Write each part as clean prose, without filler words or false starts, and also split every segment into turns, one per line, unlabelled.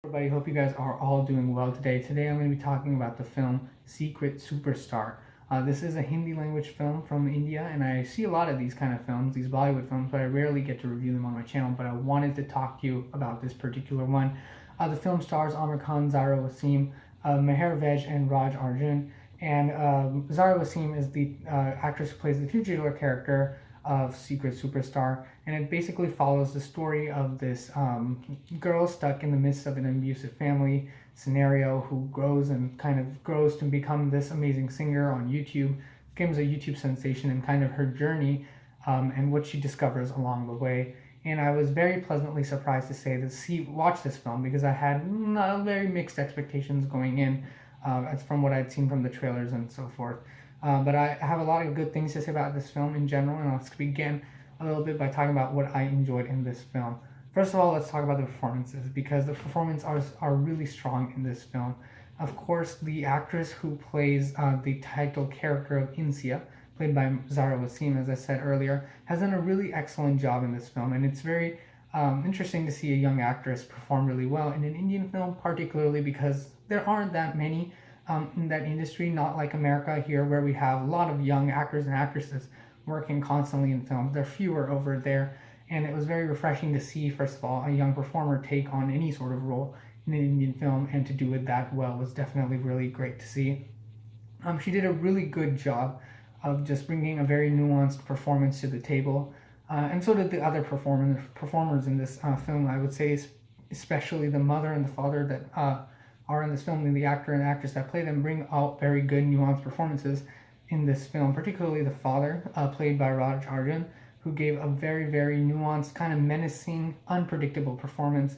Everybody, hope you guys are all doing well today. Today I'm going to be talking about the film Secret Superstar. This is a Hindi language film from India, and I see a lot of these kind of films, these Bollywood films, but I rarely get to review them on my channel. But I wanted to talk to you about this particular one. The film stars Aamir Khan, Zaira, Wasim, Meher Vej, and Raj Arjun. And Zaira Wasim is the actress who plays the titular character of Secret Superstar, and it basically follows the story of this girl stuck in the midst of an abusive family scenario who grows and kind of grows to become this amazing singer on YouTube, becomes a YouTube sensation, and kind of her journey and what she discovers along the way. And I was very pleasantly surprised to say watch this film because I had very mixed expectations going in from what I'd seen from the trailers and so forth. But I have a lot of good things to say about this film in general, and let's begin a little bit by talking about what I enjoyed in this film. First of all, let's talk about the performances because the performances are really strong in this film. Of course, the actress who plays the title character of Insia, played by Zaira Wasim, as I said earlier, has done a really excellent job in this film, and it's very interesting to see a young actress perform really well in an Indian film, particularly because there aren't that many in that industry, not like America here, where we have a lot of young actors and actresses working constantly in films. There are fewer over there, and it was very refreshing to see, first of all, a young performer take on any sort of role in an Indian film, and to do it that well was definitely really great to see. She did a really good job of just bringing a very nuanced performance to the table, and so did the other performers in this film. I would say, especially the mother and the father that are in this film, and the actor and actress that play them bring out very good nuanced performances in this film, particularly the father, played by Raj Arjun, who gave a very nuanced, kind of menacing, unpredictable performance.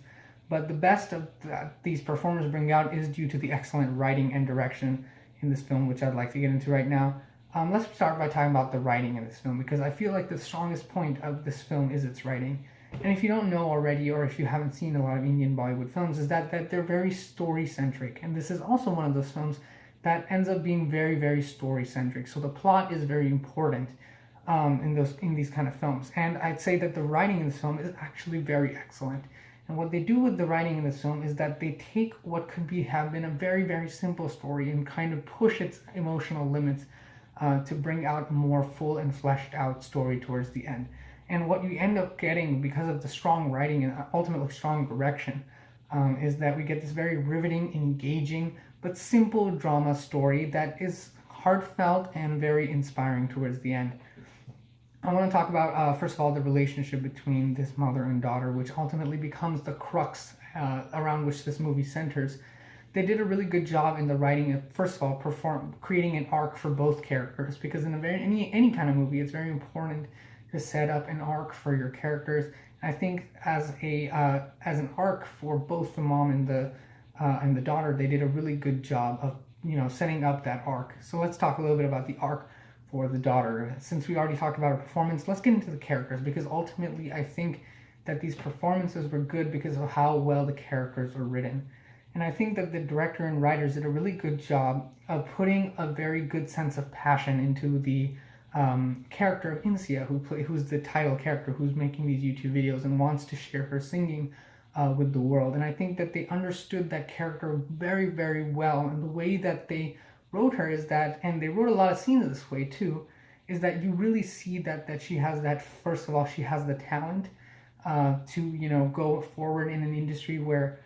But the best of that these performers bring out is due to the excellent writing and direction in this film, which I'd like to get into right now. Let's start by talking about the writing in this film, because I feel like the strongest point of this film is its writing. And if you don't know already, or if you haven't seen a lot of Indian Bollywood films, is that they're very story centric. And this is also one of those films that ends up being very story centric. So the plot is very important in these kind of films. And I'd say that the writing in this film is actually very excellent. And what they do with the writing in this film is that they take what could have been a very simple story and kind of push its emotional limits to bring out a more full and fleshed out story towards the end. And what you end up getting, because of the strong writing and ultimately strong direction, is that we get this very riveting, engaging, but simple drama story that is heartfelt and very inspiring towards the end. I want to talk about, first of all, the relationship between this mother and daughter, which ultimately becomes the crux around which this movie centers. They did a really good job in the writing, first of all, creating an arc for both characters, because in any kind of movie, it's very important to set up an arc for your characters. I think as an arc for both the mom and the daughter, they did a really good job of setting up that arc. So let's talk a little bit about the arc for the daughter. Since we already talked about her performance, let's get into the characters, because ultimately I think that these performances were good because of how well the characters were written. And I think that the director and writers did a really good job of putting a very good sense of passion into the character of Insia, who's the title character, who's making these YouTube videos and wants to share her singing with the world. And I think that they understood that character very well. And the way that they wrote her is that, and they wrote a lot of scenes this way too, is that you really see that she has that, first of all, she has the talent to go forward in an industry where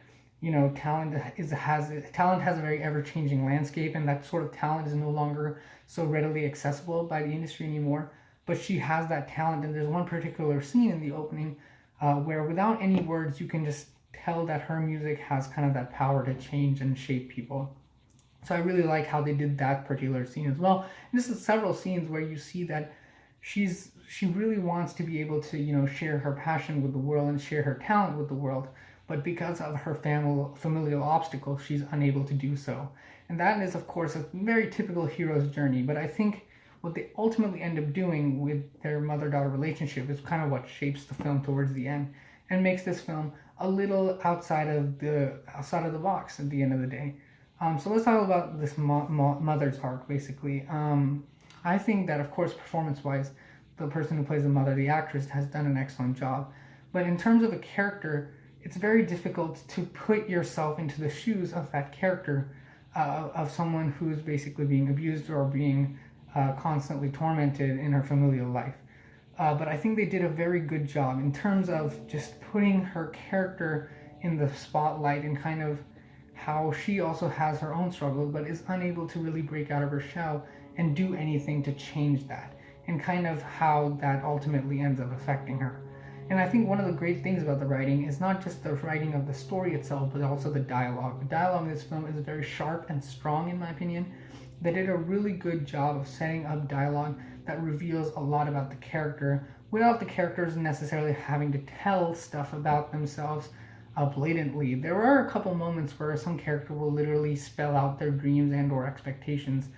talent has a very ever-changing landscape, and that sort of talent is no longer so readily accessible by the industry anymore. But she has that talent, and there's one particular scene in the opening where without any words you can just tell that her music has kind of that power to change and shape people. So I really like how they did that particular scene as well. And this is several scenes where you see that she really wants to be able to share her passion with the world and share her talent with the world, but because of her familial obstacles, she's unable to do so. And that is, of course, a very typical hero's journey. But I think what they ultimately end up doing with their mother-daughter relationship is kind of what shapes the film towards the end and makes this film a little outside of the box at the end of the day. So let's talk about this mother's arc, basically. I think that, of course, performance-wise, the person who plays the mother, the actress, has done an excellent job. But in terms of a character, it's very difficult to put yourself into the shoes of that character, of someone who's basically being abused or being constantly tormented in her familial life. But I think they did a very good job in terms of just putting her character in the spotlight and kind of how she also has her own struggles but is unable to really break out of her shell and do anything to change that, and kind of how that ultimately ends up affecting her. And I think one of the great things about the writing is not just the writing of the story itself, but also the dialogue. The dialogue in this film is very sharp and strong, in my opinion. They did a really good job of setting up dialogue that reveals a lot about the character without the characters necessarily having to tell stuff about themselves blatantly. There are a couple moments where some character will literally spell out their dreams and or expectations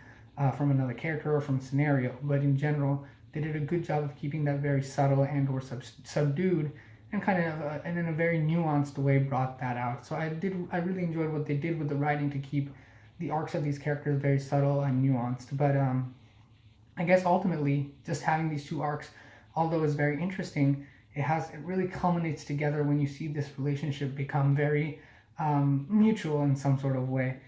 from another character or from a scenario, but in general, they did a good job of keeping that very subtle and or subdued, and kind of and in a very nuanced way brought that out. So I really enjoyed what they did with the writing to keep the arcs of these characters very subtle and nuanced. But I guess ultimately, just having these two arcs, although it's very interesting, it really culminates together when you see this relationship become very mutual in some sort of way.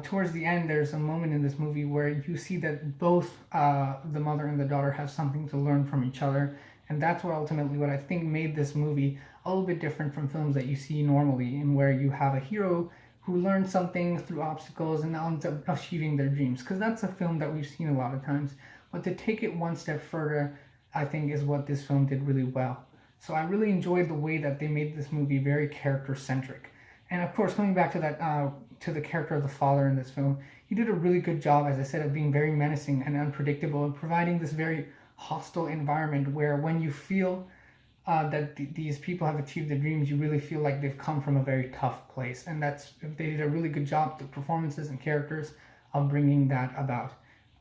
Towards the end, there's a moment in this movie where you see that both the mother and the daughter have something to learn from each other, and that's what ultimately what I think made this movie a little bit different from films that you see normally, in where you have a hero who learns something through obstacles and ends up achieving their dreams. Because that's a film that we've seen a lot of times. But to take it one step further, I think is what this film did really well. So I really enjoyed the way that they made this movie very character-centric. And of course, coming back to that, to the character of the father in this film, he did a really good job, as I said, of being very menacing and unpredictable and providing this very hostile environment where when you feel that these people have achieved their dreams, you really feel like they've come from a very tough place. And they did a really good job, the performances and characters, of bringing that about.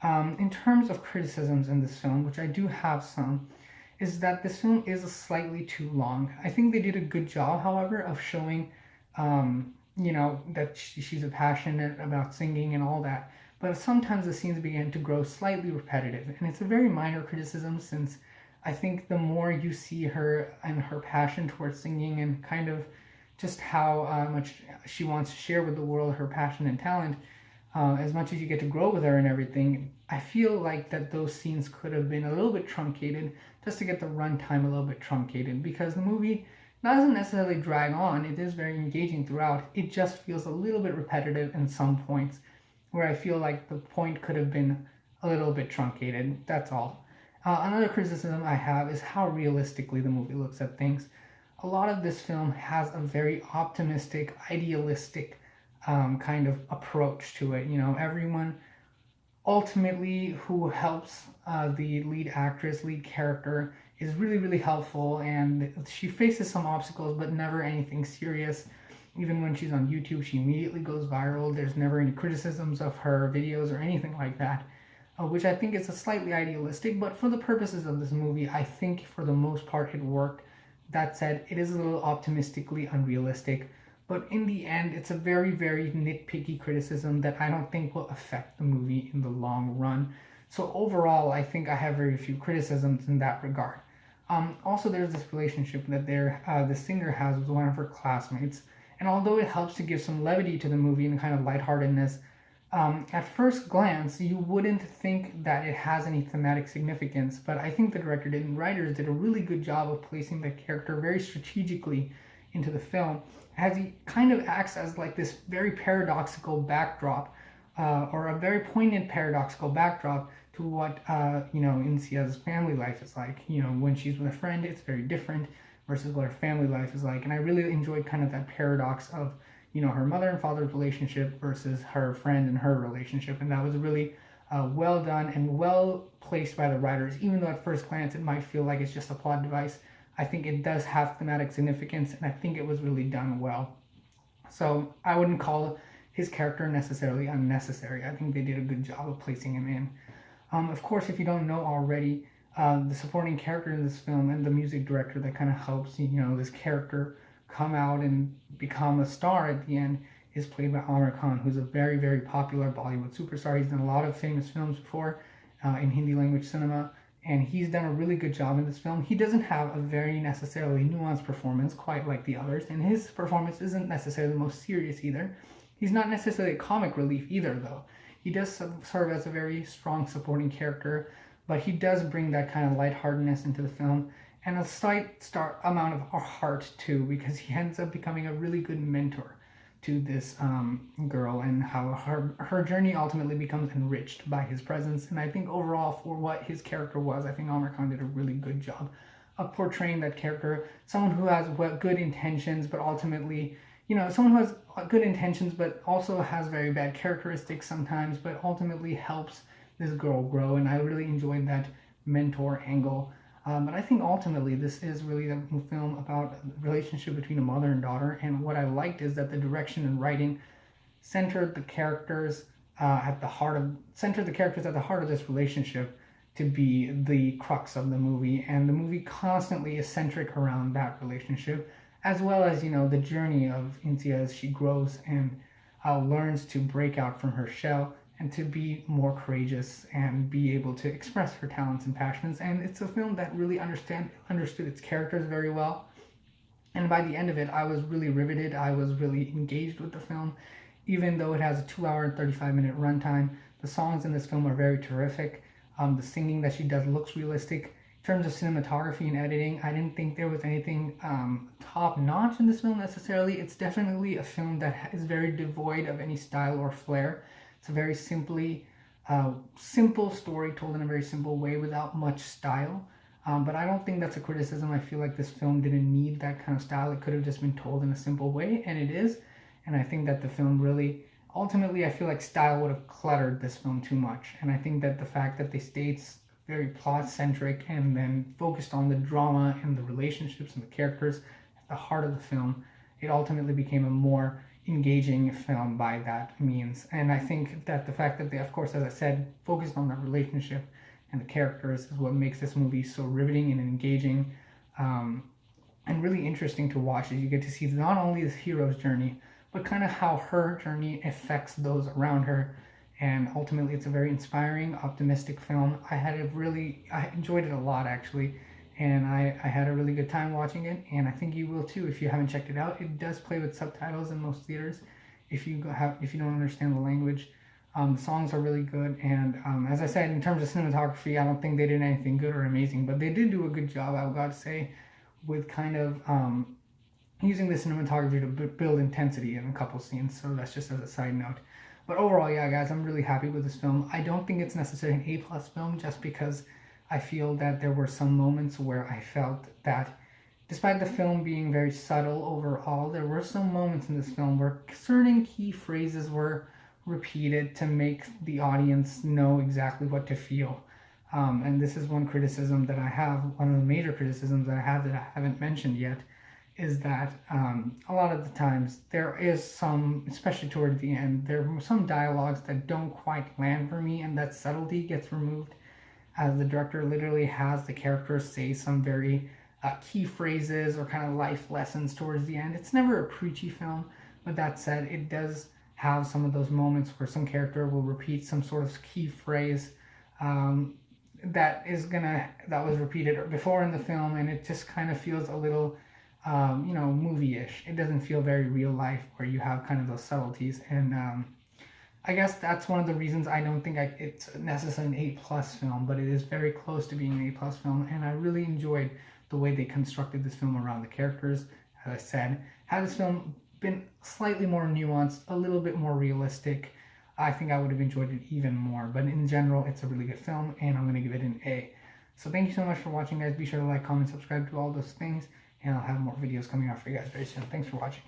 In terms of criticisms in this film, which I do have some, is that this film is slightly too long. I think they did a good job, however, of showing, that she's passionate about singing and all that. But sometimes the scenes began to grow slightly repetitive. And it's a very minor criticism, since I think the more you see her and her passion towards singing and kind of just how much she wants to share with the world her passion and talent, as much as you get to grow with her and everything, I feel like that those scenes could have been a little bit truncated, just to get the runtime a little bit truncated, because the movie doesn't necessarily drag on. It is very engaging throughout. It just feels a little bit repetitive in some points, where I feel like the point could have been a little bit truncated. That's all. Another criticism I have is how realistically the movie looks at things. A lot of this film has a very optimistic, idealistic kind of approach to it. Everyone ultimately who helps the lead actress, lead character, is really, really helpful, and she faces some obstacles, but never anything serious. Even when she's on YouTube, she immediately goes viral. There's never any criticisms of her videos or anything like that, which I think is a slightly idealistic, but for the purposes of this movie, I think for the most part it worked. That said, it is a little optimistically unrealistic, but in the end, it's a very, very nitpicky criticism that I don't think will affect the movie in the long run. So overall, I think I have very few criticisms in that regard. Also, there's this relationship that the singer has with one of her classmates, and although it helps to give some levity to the movie and kind of lightheartedness, at first glance, you wouldn't think that it has any thematic significance, but I think the director and writers did a really good job of placing the character very strategically into the film, as he kind of acts as like this very paradoxical backdrop, or a very poignant paradoxical backdrop to what Insia's family life is like. When she's with a friend, it's very different versus what her family life is like. And I really enjoyed kind of that paradox of her mother and father's relationship versus her friend and her relationship, and that was really well done and well placed by the writers. Even though at first glance it might feel like it's just a plot device, I think it does have thematic significance, and I think it was really done well. So I wouldn't call his character necessarily unnecessary. I think they did a good job of placing him in. Of course, if you don't know already, the supporting character in this film and the music director that kind of helps this character come out and become a star at the end is played by Aamir Khan, who's a very, very popular Bollywood superstar. He's done a lot of famous films before in Hindi language cinema, and he's done a really good job in this film. He doesn't have a very necessarily nuanced performance quite like the others, and his performance isn't necessarily the most serious either. He's not necessarily a comic relief either, though. He does serve as a very strong supporting character, but he does bring that kind of lightheartedness into the film, and a slight amount of heart too, because he ends up becoming a really good mentor to this girl, and how her journey ultimately becomes enriched by his presence. And I think overall, for what his character was, I think Aamir Khan did a really good job of portraying that character. Someone who has good intentions, but ultimately, someone who has good intentions, but also has very bad characteristics sometimes, but ultimately helps this girl grow. And I really enjoyed that mentor angle. But I think ultimately this is really a film about the relationship between a mother and daughter. And what I liked is that the direction and writing centered the characters at the heart of this relationship to be the crux of the movie. And the movie constantly is centric around that relationship, as well as the journey of Intia as she grows and learns to break out from her shell and to be more courageous and be able to express her talents and passions. And it's a film that really understood its characters very well. And by the end of it, I was really riveted. I was really engaged with the film, even though it has a 2 hour and 35-minute runtime. The songs in this film are very terrific. The singing that she does looks realistic. In terms of cinematography and editing, I didn't think there was anything top-notch in this film necessarily. It's definitely a film that is very devoid of any style or flair. It's a very simple story told in a very simple way without much style. But I don't think that's a criticism. I feel like this film didn't need that kind of style. It could have just been told in a simple way, and it is. And I think that the film really, ultimately, I feel like style would have cluttered this film too much. And I think that the fact that they stayed very plot-centric and then focused on the drama and the relationships and the characters at the heart of the film, it ultimately became a more engaging film by that means. And I think that the fact that they, of course, as I said, focused on that relationship and the characters is what makes this movie so riveting and engaging, and really interesting to watch, as you get to see not only this hero's journey, but kind of how her journey affects those around her. And ultimately, it's a very inspiring, optimistic film. I enjoyed it a lot, actually. And I had a really good time watching it, and I think you will too if you haven't checked it out. It does play with subtitles in most theaters if you don't understand the language. The songs are really good, and as I said, in terms of cinematography, I don't think they did anything good or amazing, but they did do a good job, I've got to say, with kind of using the cinematography to build intensity in a couple scenes. So that's just as a side note. But overall, yeah, guys, I'm really happy with this film. I don't think it's necessarily an A+ film, just because I feel that there were some moments where I felt that despite the film being very subtle overall, there were some moments in this film where certain key phrases were repeated to make the audience know exactly what to feel. And this is one criticism that I have, one of the major criticisms that I have that I haven't mentioned yet, is that a lot of the times there is some, especially toward the end, there are some dialogues that don't quite land for me, and that subtlety gets removed as the director literally has the characters say some very key phrases or kind of life lessons towards the end. It's never a preachy film, but that said, it does have some of those moments where some character will repeat some sort of key phrase that was repeated before in the film, and it just kind of feels a little movie-ish. It doesn't feel very real life where you have kind of those subtleties. And I guess that's one of the reasons I don't think it's necessarily an A+ film, but it is very close to being an A+ film, and I really enjoyed the way they constructed this film around the characters. As I said, had this film been slightly more nuanced, a little bit more realistic, I think I would have enjoyed it even more. But in general, it's a really good film, and I'm going to give it an A. So thank you so much for watching, guys. Be sure to like, comment, subscribe to all those things, and I'll have more videos coming out for you guys very soon. Thanks for watching.